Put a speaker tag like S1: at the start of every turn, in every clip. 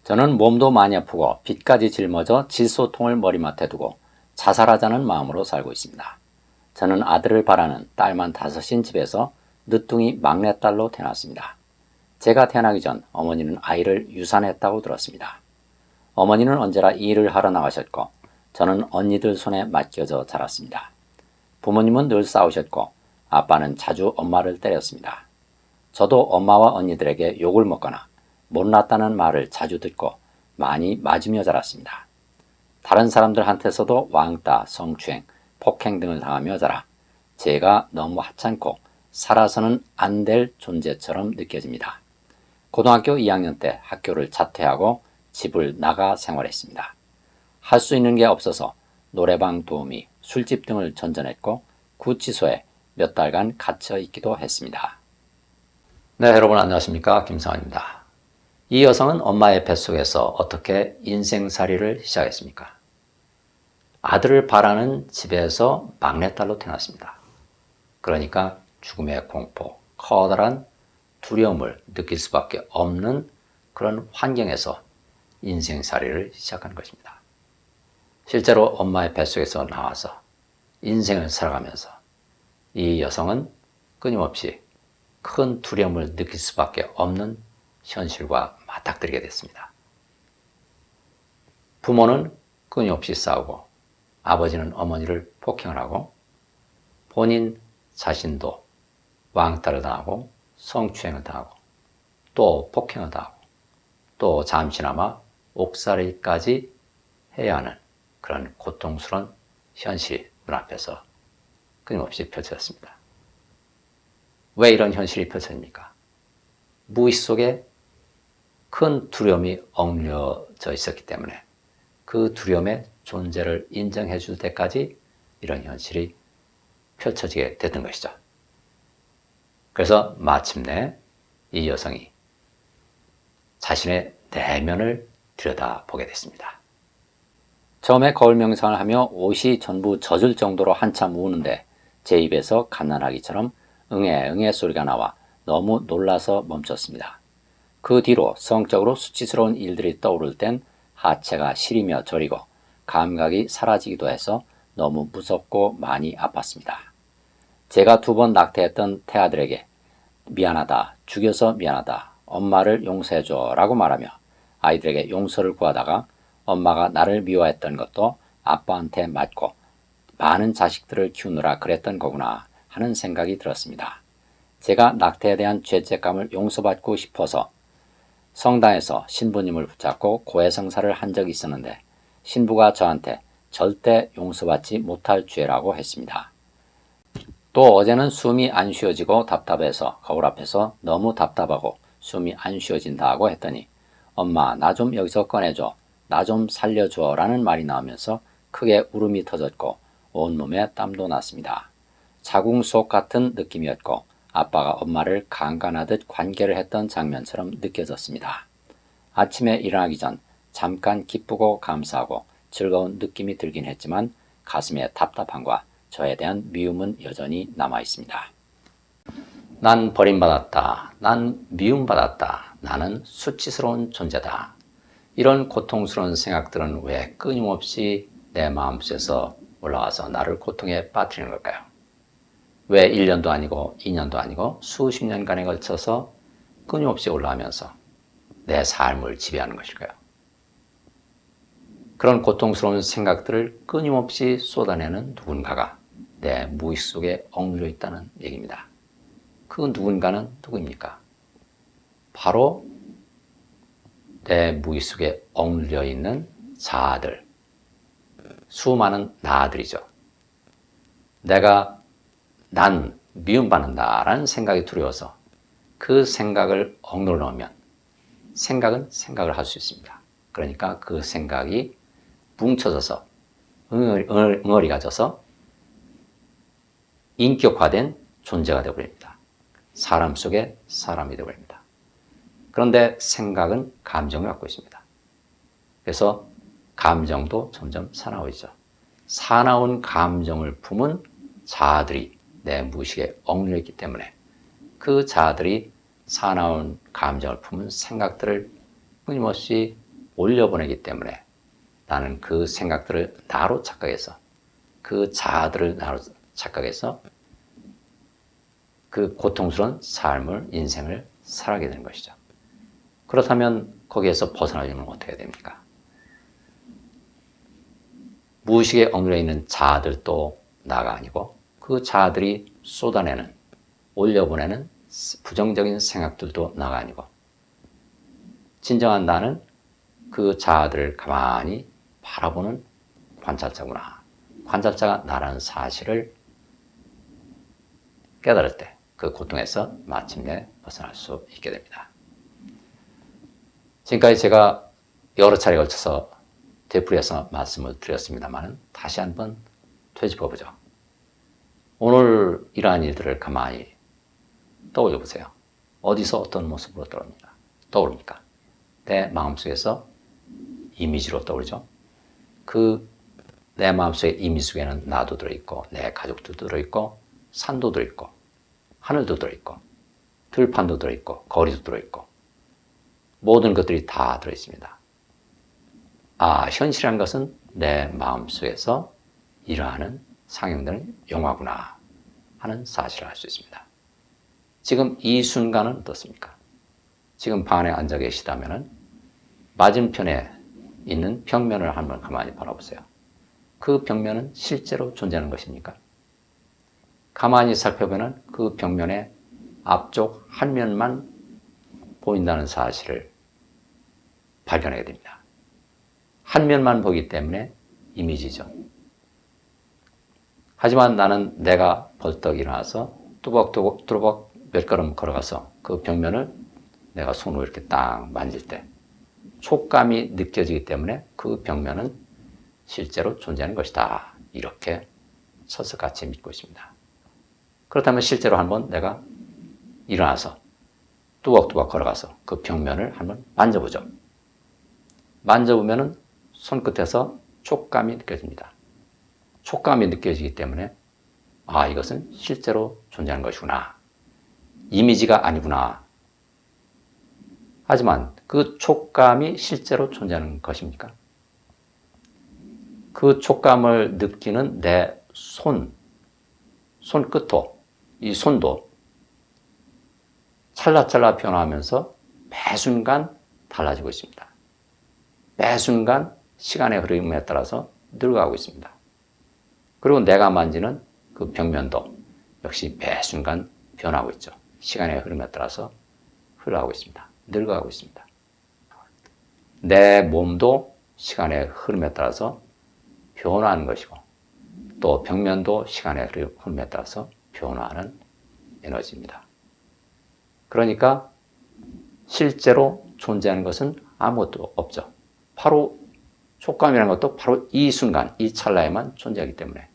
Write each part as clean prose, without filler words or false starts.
S1: 저는 몸도 많이 아프고 빚까지 짊어져 질소통을 머리맡에 두고 자살하자는 마음으로 살고 있습니다. 저는 아들을 바라는 딸만 5인 집에서 늦둥이 막내딸로 태어났습니다. 제가 태어나기 전 어머니는 아이를 유산했다고 들었습니다. 어머니는 언제나 일을 하러 나가셨고 저는 언니들 손에 맡겨져 자랐습니다. 부모님은 늘 싸우셨고 아빠는 자주 엄마를 때렸습니다. 저도 엄마와 언니들에게 욕을 먹거나 못났다는 말을 자주 듣고 많이 맞으며 자랐습니다. 다른 사람들한테서도 왕따, 성추행, 폭행 등을 당하며 자라 제가 너무 하찮고 살아서는 안 될 존재처럼 느껴집니다. 고등학교 2학년 때 학교를 자퇴하고 집을 나가 생활했습니다. 할 수 있는 게 없어서 노래방 도우미, 술집 등을 전전했고 구치소에 몇 달간 갇혀 있기도 했습니다. 네, 여러분 안녕하십니까? 김성환입니다. 이 여성은 엄마의 뱃속에서 어떻게 인생살이를 시작했습니까? 아들을 바라는 집에서 막내딸로 태어났습니다. 그러니까 죽음의 공포, 커다란 두려움을 느낄 수밖에 없는 그런 환경에서 인생살이를 시작한 것입니다. 실제로 엄마의 뱃속에서 나와서 인생을 살아가면서 이 여성은 끊임없이 큰 두려움을 느낄 수밖에 없는 현실과 맞닥뜨리게 됐습니다. 부모는 끊임없이 싸우고 아버지는 어머니를 폭행을 하고 본인 자신도 왕따를 당하고 성추행을 당하고 또 폭행을 당하고 또 잠시나마 옥살이까지 해야 하는 그런 고통스러운 현실이 눈앞에서 끊임없이 펼쳐졌습니다. 왜 이런 현실이 펼쳐집니까? 무의식 속에 큰 두려움이 억눌려져 있었기 때문에 그 두려움의 존재를 인정해 줄 때까지 이런 현실이 펼쳐지게 됐던 것이죠. 그래서 마침내 이 여성이 자신의 내면을 들여다보게 됐습니다. 처음에 거울 명상을 하며 옷이 전부 젖을 정도로 한참 우는데 제 입에서 갓난아기처럼 응애 응애 소리가 나와 너무 놀라서 멈췄습니다. 그 뒤로 성적으로 수치스러운 일들이 떠오를 땐 하체가 시리며 저리고 감각이 사라지기도 해서 너무 무섭고 많이 아팠습니다. 제가 2번 낙태했던 태아들에게 미안하다, 죽여서 미안하다, 엄마를 용서해줘 라고 말하며 아이들에게 용서를 구하다가 엄마가 나를 미워했던 것도 아빠한테 맞고 많은 자식들을 키우느라 그랬던 거구나 하는 생각이 들었습니다. 제가 낙태에 대한 죄책감을 용서받고 싶어서 성당에서 신부님을 붙잡고 고해성사를 한 적이 있었는데 신부가 저한테 절대 용서받지 못할 죄라고 했습니다. 또 어제는 숨이 안 쉬어지고 답답해서 거울 앞에서 너무 답답하고 숨이 안 쉬어진다고 했더니 엄마 나 좀 여기서 꺼내줘, 나 좀 살려줘 라는 말이 나오면서 크게 울음이 터졌고 온몸에 땀도 났습니다. 자궁 속 같은 느낌이었고 아빠가 엄마를 강간하듯 관계를 했던 장면처럼 느껴졌습니다. 아침에 일어나기 전 잠깐 기쁘고 감사하고 즐거운 느낌이 들긴 했지만 가슴에 답답함과 저에 대한 미움은 여전히 남아 있습니다. 난 버림받았다. 난 미움받았다. 나는 수치스러운 존재다. 이런 고통스러운 생각들은 왜 끊임없이 내 마음속에서 올라와서 나를 고통에 빠뜨리는 걸까요? 왜 1년도 아니고 2년도 아니고 수십 년간에 걸쳐서 끊임없이 올라오면서 내 삶을 지배하는 것일까요? 그런 고통스러운 생각들을 끊임없이 쏟아내는 누군가가 내 무의식 속에 억눌려 있다는 얘기입니다. 그 누군가는 누구입니까? 바로 내 무의식 속에 억눌려 있는 자아들, 수많은 나들이죠. 난 미움받는다라는 생각이 두려워서 그 생각을 억눌러 놓으면 생각은 생각을 할 수 있습니다. 그러니까 그 생각이 뭉쳐져서 응어리가 져서 인격화된 존재가 되어버립니다. 사람 속에 사람이 되어버립니다. 그런데 생각은 감정을 갖고 있습니다. 그래서 감정도 점점 사나워지죠. 사나운 감정을 품은 자아들이 내 무의식에 억눌려 있기 때문에 그 자아들이 사나운 감정을 품은 생각들을 끊임없이 올려보내기 때문에 나는 그 생각들을 나로 착각해서, 그 자아들을 나로 착각해서 그 고통스러운 삶을, 인생을 살아가게 되는 것이죠. 그렇다면 거기에서 벗어나려면 어떻게 해야 됩니까? 무의식에 억눌려 있는 자아들도 나가 아니고 그 자아들이 쏟아내는, 올려보내는 부정적인 생각들도 나가 아니고 진정한 나는 그 자아들을 가만히 바라보는 관찰자구나. 관찰자가 나라는 사실을 깨달을 때 그 고통에서 마침내 벗어날 수 있게 됩니다. 지금까지 제가 여러 차례에 걸쳐서 되풀이해서 말씀을 드렸습니다만 다시 한번 되짚어보죠. 오늘 이러한 일들을 가만히 떠올려 보세요. 어디서 어떤 모습으로 떠오릅니까? 내 마음속에서 이미지로 떠오르죠. 내 마음속의 이미지 속에는 나도 들어있고 내 가족도 들어있고 산도 들어있고 하늘도 들어있고 들판도 들어있고 거리도 들어있고 모든 것들이 다 들어있습니다. 현실이라는 것은 내 마음속에서 일어나는 상영되는 영화구나 하는 사실을 알 수 있습니다. 지금 이 순간은 어떻습니까? 지금 방 안에 앉아 계시다면 맞은편에 있는 벽면을 한번 가만히 바라보세요. 그 벽면은 실제로 존재하는 것입니까? 가만히 살펴보면 그 벽면의 앞쪽 한 면만 보인다는 사실을 발견하게 됩니다. 한 면만 보기 때문에 이미지죠. 하지만 나는 내가 벌떡 일어나서 뚜벅뚜벅 몇 걸음 걸어가서 그 벽면을 내가 손으로 이렇게 딱 만질 때 촉감이 느껴지기 때문에 그 벽면은 실제로 존재하는 것이다. 이렇게 철석같이 믿고 있습니다. 그렇다면 실제로 한번 내가 일어나서 뚜벅뚜벅 걸어가서 그 벽면을 한번 만져보죠. 만져보면 손끝에서 촉감이 느껴집니다. 촉감이 느껴지기 때문에 이것은 실제로 존재하는 것이구나. 이미지가 아니구나. 하지만 그 촉감이 실제로 존재하는 것입니까? 그 촉감을 느끼는 내 손끝도, 이 손도 찰나찰나 변화하면서 매 순간 달라지고 있습니다. 매 순간 시간의 흐름에 따라서 늙어가고 있습니다. 그리고 내가 만지는 그 벽면도 역시 매 순간 변하고 있죠. 시간의 흐름에 따라서 흘러가고 있습니다. 늙어가고 있습니다. 내 몸도 시간의 흐름에 따라서 변화하는 것이고 또 벽면도 시간의 흐름에 따라서 변화하는 에너지입니다. 그러니까 실제로 존재하는 것은 아무것도 없죠. 바로 촉감이라는 것도 바로 이 순간, 이 찰나에만 존재하기 때문에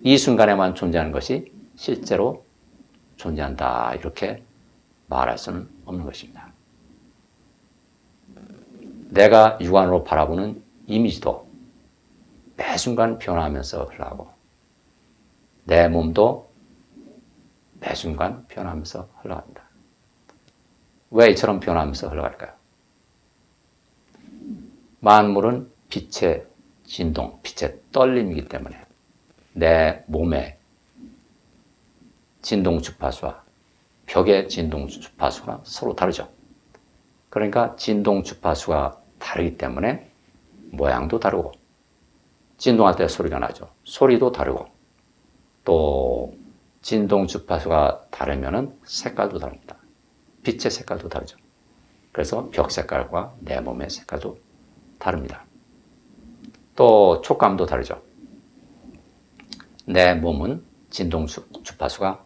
S1: 이 순간에만 존재하는 것이 실제로 존재한다. 이렇게 말할 수는 없는 것입니다. 내가 육안으로 바라보는 이미지도 매 순간 변화하면서 흘러가고 내 몸도 매 순간 변화하면서 흘러갑니다. 왜 이처럼 변화하면서 흘러갈까요? 만물은 빛의 진동, 빛의 떨림이기 때문에 내 몸의 진동 주파수와 벽의 진동 주파수가 서로 다르죠. 그러니까 진동 주파수가 다르기 때문에 모양도 다르고 진동할 때 소리가 나죠. 소리도 다르고 또 진동 주파수가 다르면 색깔도 다릅니다. 빛의 색깔도 다르죠. 그래서 벽 색깔과 내 몸의 색깔도 다릅니다. 또 촉감도 다르죠. 내 몸은 진동 주파수가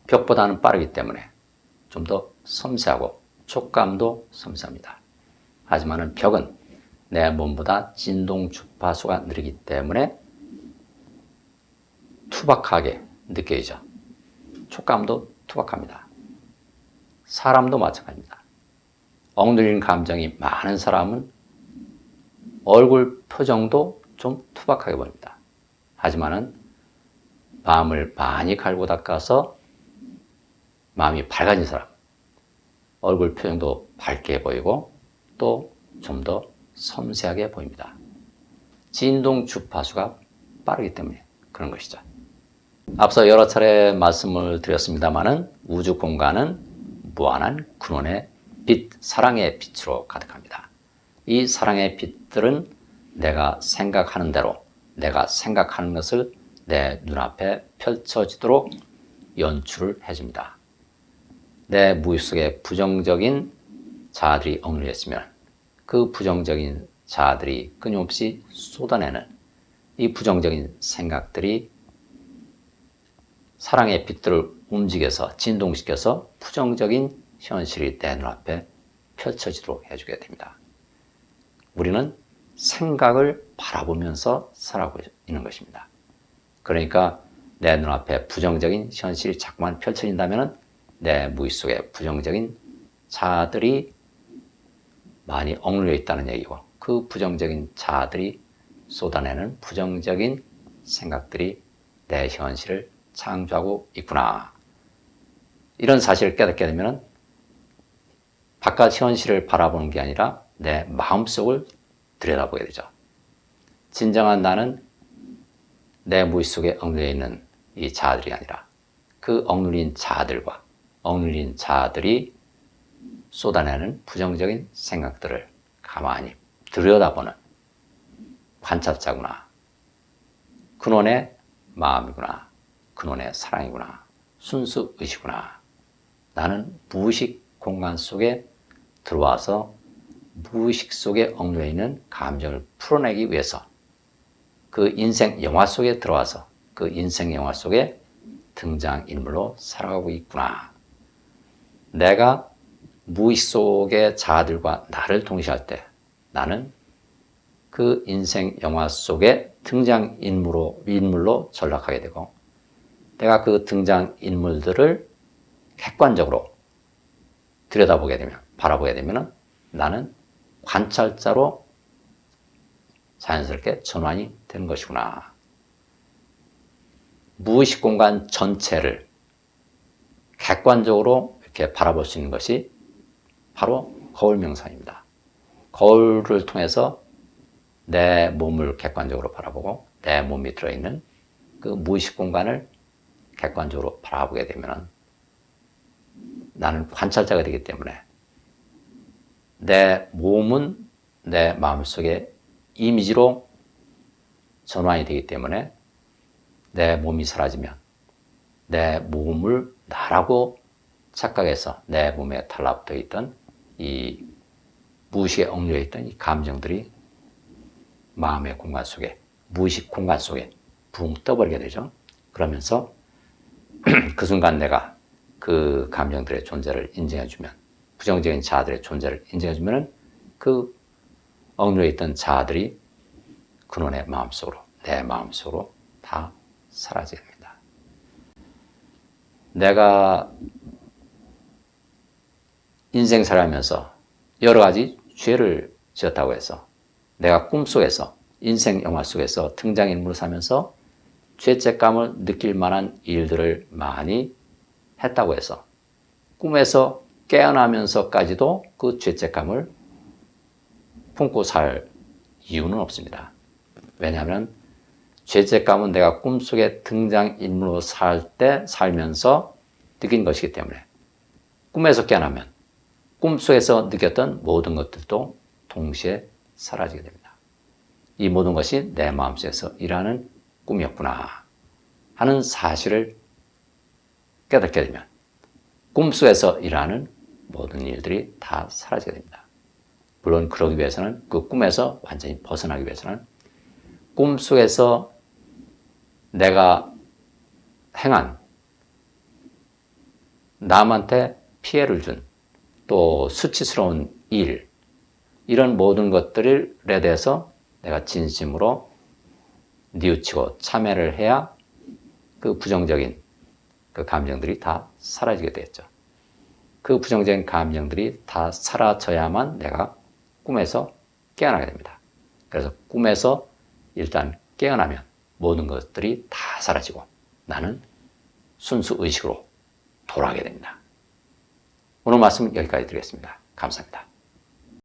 S1: 벽보다는 빠르기 때문에 좀 더 섬세하고 촉감도 섬세합니다. 하지만 벽은 내 몸보다 진동 주파수가 느리기 때문에 투박하게 느껴지죠. 촉감도 투박합니다. 사람도 마찬가지입니다. 억눌린 감정이 많은 사람은 얼굴 표정도 좀 투박하게 보입니다. 하지만은 마음을 많이 갈고 닦아서 마음이 밝아진 사람, 얼굴 표정도 밝게 보이고 또 좀 더 섬세하게 보입니다. 진동 주파수가 빠르기 때문에 그런 것이죠. 앞서 여러 차례 말씀을 드렸습니다마는 우주 공간은 무한한 근원의 빛, 사랑의 빛으로 가득합니다. 이 사랑의 빛들은 내가 생각하는 대로 내가 생각하는 것을 내 눈앞에 펼쳐지도록 연출을 해줍니다. 내 무의 속에 부정적인 자아들이 억눌려 있으면 그 부정적인 자아들이 끊임없이 쏟아내는 이 부정적인 생각들이 사랑의 빛들을 움직여서 진동시켜서 부정적인 현실이 내 눈앞에 펼쳐지도록 해주게 됩니다. 우리는 생각을 바라보면서 살아가고 있는 것입니다. 그러니까 내 눈앞에 부정적인 현실이 자꾸만 펼쳐진다면 내 무의 속에 부정적인 자아들이 많이 억눌려 있다는 얘기고 그 부정적인 자아들이 쏟아내는 부정적인 생각들이 내 현실을 창조하고 있구나. 이런 사실을 깨닫게 되면 바깥 현실을 바라보는 게 아니라 내 마음속을 들여다보게 되죠. 진정한 나는 내 무의 속에 억눌려 있는 이 자아들이 아니라 그 억눌린 자아들과 억눌린 자아들이 쏟아내는 부정적인 생각들을 가만히 들여다보는 관찰자구나. 근원의 마음이구나. 근원의 사랑이구나. 순수 의식이구나. 나는 무의식 공간 속에 들어와서 무의식 속에 억눌려 있는 감정을 풀어내기 위해서 그 인생 영화 속에 들어와서 그 인생 영화 속에 등장인물로 살아가고 있구나. 내가 무의식 속의 자아들과 나를 동시할 때 나는 그 인생 영화 속의 등장인물로 전락하게 되고 내가 그 등장인물들을 객관적으로 들여다보게 되면, 바라보게 되면 나는 관찰자로 자연스럽게 전환이 되는 것이구나. 무의식 공간 전체를 객관적으로 이렇게 바라볼 수 있는 것이 바로 거울 명상입니다. 거울을 통해서 내 몸을 객관적으로 바라보고 내 몸이 들어있는 그 무의식 공간을 객관적으로 바라보게 되면 나는 관찰자가 되기 때문에 내 몸은 내 마음속에 이미지로 전환이 되기 때문에 내 몸이 사라지면 내 몸을 나라고 착각해서 내 몸에 달라붙어 있던 이 무의식에 얽려져 있던 이 감정들이 마음의 공간 속에, 무의식 공간 속에 붕 떠버리게 되죠. 그러면서 그 순간 내가 그 감정들의 존재를 인정해주면, 부정적인 자아들의 존재를 인정해주면 그 얽려져 있던 자아들이 근원의 마음속으로, 내 마음속으로 다 사라지게 됩니다. 내가 인생 살아가면서 여러 가지 죄를 지었다고 해서 내가 꿈속에서 인생 영화 속에서 등장인물을 사면서 죄책감을 느낄 만한 일들을 많이 했다고 해서 꿈에서 깨어나면서까지도 그 죄책감을 품고 살 이유는 없습니다. 왜냐하면 죄책감은 내가 꿈속에 등장인물로 살면서 느낀 것이기 때문에 꿈에서 깨어나면 꿈속에서 느꼈던 모든 것들도 동시에 사라지게 됩니다. 이 모든 것이 내 마음속에서 일하는 꿈이었구나 하는 사실을 깨닫게 되면 꿈속에서 일하는 모든 일들이 다 사라지게 됩니다. 물론 그러기 위해서는 그 꿈에서 완전히 벗어나기 위해서는 꿈속에서 내가 행한 남한테 피해를 준 또 수치스러운 일, 이런 모든 것들에 대해서 내가 진심으로 뉘우치고 참회를 해야 그 부정적인 그 감정들이 다 사라지게 되겠죠. 그 부정적인 감정들이 다 사라져야만 내가 꿈에서 깨어나게 됩니다. 그래서 꿈에서 일단 깨어나면 모든 것들이 다 사라지고 나는 순수 의식으로 돌아가게 됩니다. 오늘 말씀은 여기까지 드리겠습니다. 감사합니다.